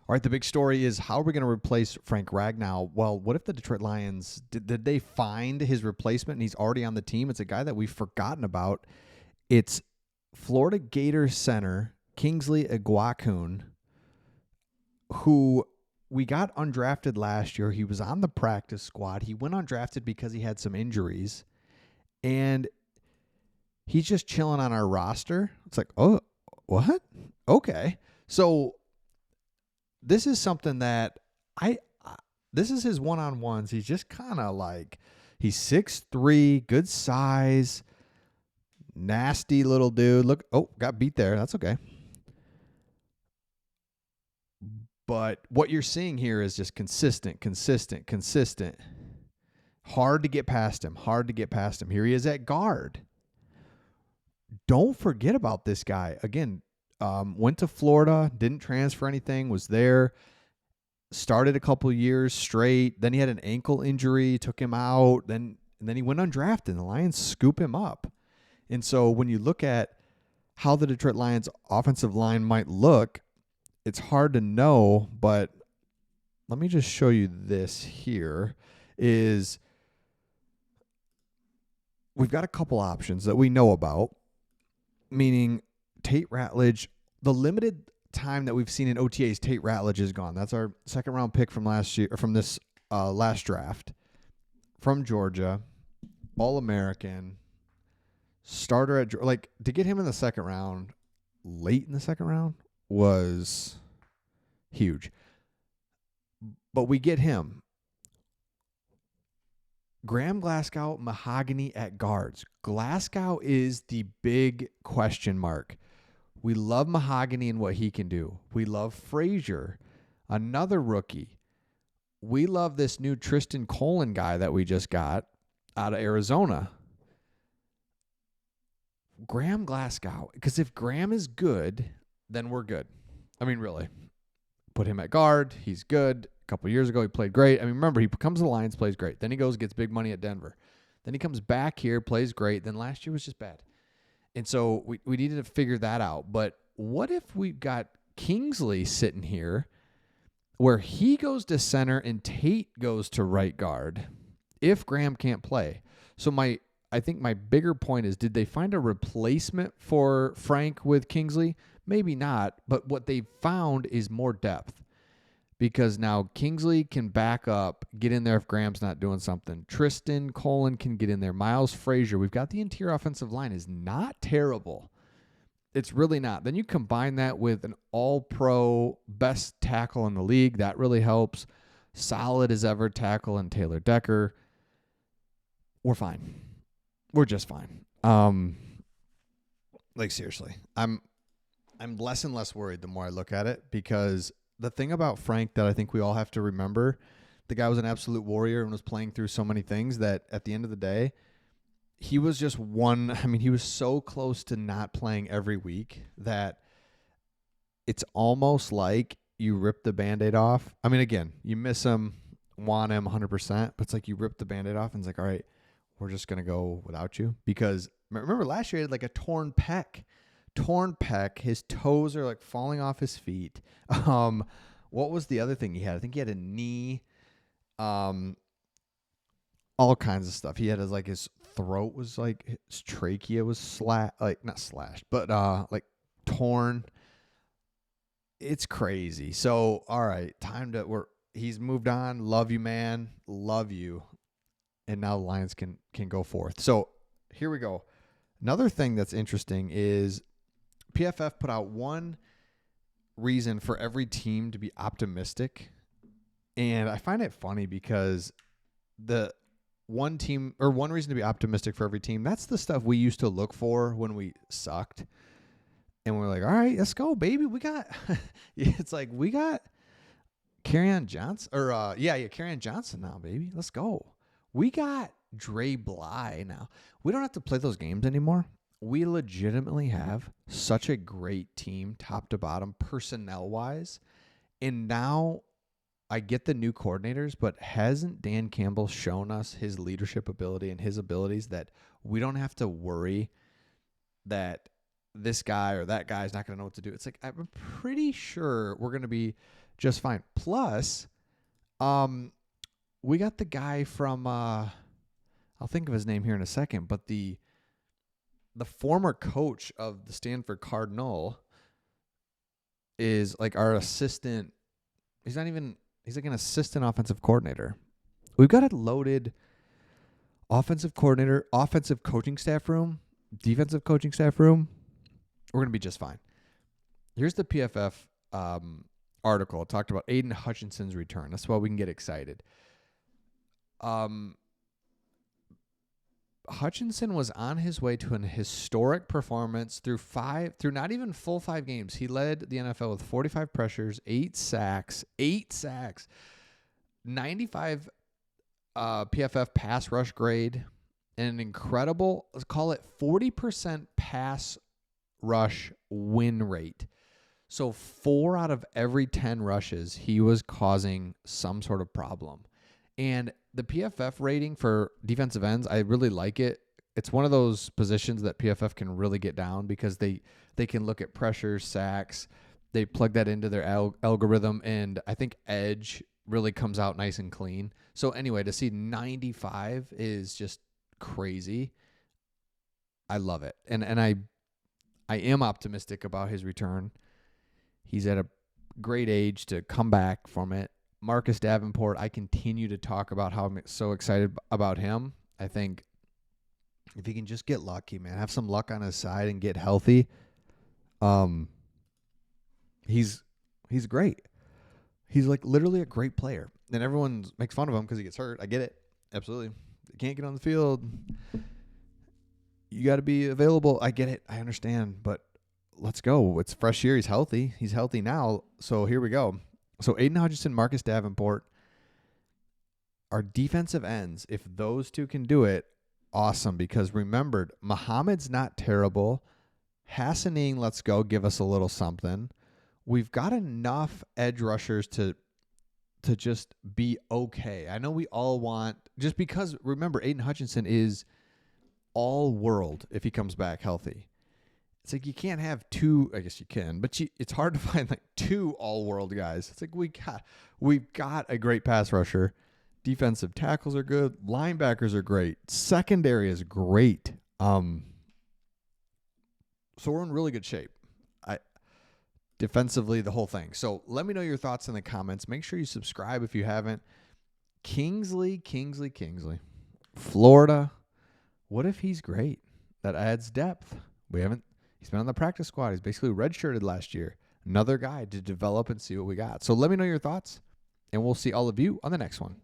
All right, the big story is how are we going to replace Frank Ragnow? Well, what if the Detroit Lions, did they find his replacement and he's already on the team? It's a guy that we've forgotten about. It's Florida Gators center Kingsley Iguakun, who we got undrafted last year. He was on the practice squad. He went undrafted because he had some injuries, and he's just chilling on our roster. It's like, oh, what? Okay. So this is something that this is his one-on-ones. He's just kind of like, he's 6'3", good size, nasty little dude. Look, oh, got beat there. That's okay. But what you're seeing here is just consistent. Hard to get past him. Here he is at guard. Don't forget about this guy. Again, went to Florida, didn't transfer anything, was there, started a couple years straight. Then he had an ankle injury, took him out. Then he went undrafted, and the Lions scoop him up. And so when you look at how the Detroit Lions offensive line might look, it's hard to know, but let me just show you this here. Is we've got a couple options that we know about, meaning Tate Ratledge. The limited time that we've seen in OTAs, Tate Ratledge is gone. That's our second round pick from last year, or from this last draft, from Georgia, All-American, starter at, like, to get him in the second round, late in the second round, was huge. But we get him. Graham Glasgow, Mahogany at guards. Glasgow is the big question mark. We love Mahogany and what he can do. We love Frazier, another rookie. We love this new Tristan Colin guy that we just got out of Arizona. Graham Glasgow, because if Graham is good, then we're good. I mean, really. Put him at guard. He's good. A couple years ago, he played great. I mean, remember, he comes to the Lions, plays great. Then he goes, gets big money at Denver. Then he comes back here, plays great. Then last year was just bad. And so we needed to figure that out. But what if we've got Kingsley sitting here where he goes to center and Tate goes to right guard if Graham can't play? So I think my bigger point is, did they find a replacement for Frank with Kingsley? Maybe not, but what they found is more depth, because now Kingsley can back up, get in there if Graham's not doing something. Tristan Colin can get in there. Miles Frazier. We've got the interior offensive line is not terrible. It's really not. Then you combine that with an all-pro best tackle in the league. That really helps. Solid as ever tackle in Taylor Decker. We're fine. We're just fine. Like, seriously, I'm less and less worried the more I look at it, because the thing about Frank that I think we all have to remember, the guy was an absolute warrior and was playing through so many things that at the end of the day, he was just he was so close to not playing every week that it's almost like you rip the Band-Aid off. I mean, again, you miss him, want him 100%, but it's like you rip the Band-Aid off and it's like, all right, we're just going to go without you. Because remember last year he had like a torn pec. His toes are like falling off his feet. What was the other thing he had? I think he had a knee, all kinds of stuff. He had his throat was like, his trachea was not slashed, but like torn. It's crazy. So, all right, he's moved on. Love you, man. Love you. And now the Lions can go forth. So here we go. Another thing that's interesting is PFF put out one reason for every team to be optimistic. And I find it funny because the one reason to be optimistic for every team, that's the stuff we used to look for when we sucked. And we're like, all right, let's go, baby. We got, it's like, we got Kerryon Johnson, Kerryon Johnson now, baby. Let's go. We got Dre Bly now. We don't have to play those games anymore. We legitimately have such a great team, top to bottom, personnel-wise. And now I get the new coordinators, but hasn't Dan Campbell shown us his leadership ability and his abilities that we don't have to worry that this guy or that guy is not going to know what to do? It's like, I'm pretty sure we're going to be just fine. Plus, we got the guy from I'll think of his name here in a second, but the former coach of the Stanford Cardinal is like our assistant. He's like an assistant offensive coordinator. We've got a loaded offensive coordinator, offensive coaching staff room, defensive coaching staff room. We're going to be just fine. Here's the PFF article. It talked about Aiden Hutchinson's return. That's why we can get excited. Hutchinson was on his way to an historic performance through not even full 5 games. He led the NFL with 45 pressures, 8 sacks, 95 PFF pass rush grade, and an incredible, let's call it 40% pass rush win rate. So 4 out of every 10 rushes, he was causing some sort of problem. And the PFF rating for defensive ends, I really like it. It's one of those positions that PFF can really get down because they can look at pressure, sacks. They plug that into their algorithm, and I think edge really comes out nice and clean. So anyway, to see 95 is just crazy. I love it. And I am optimistic about his return. He's at a great age to come back from it. Marcus Davenport, I continue to talk about how I'm so excited about him. I think if he can just get lucky, man, have some luck on his side and get healthy, he's great. He's like literally a great player. And everyone makes fun of him because he gets hurt. I get it. Absolutely. He can't get on the field. You got to be available. I get it. I understand. But let's go. It's a fresh year. He's healthy. He's healthy now. So here we go. So Aiden Hutchinson, Marcus Davenport, our defensive ends, if those two can do it, awesome. Because remembered, Muhammad's not terrible. Hassanin, let's go, give us a little something. We've got enough edge rushers to just be okay. I know we all want, just because, remember, Aiden Hutchinson is all world if he comes back healthy. It's like you can't have 2, I guess you can, but it's hard to find like 2 all-world guys. It's like we've got a great pass rusher. Defensive tackles are good. Linebackers are great. Secondary is great. So we're in really good shape. Defensively, the whole thing. So let me know your thoughts in the comments. Make sure you subscribe if you haven't. Kingsley. Florida. What if he's great? That adds depth. He's been on the practice squad. He's basically redshirted last year. Another guy to develop and see what we got. So let me know your thoughts, and we'll see all of you on the next one.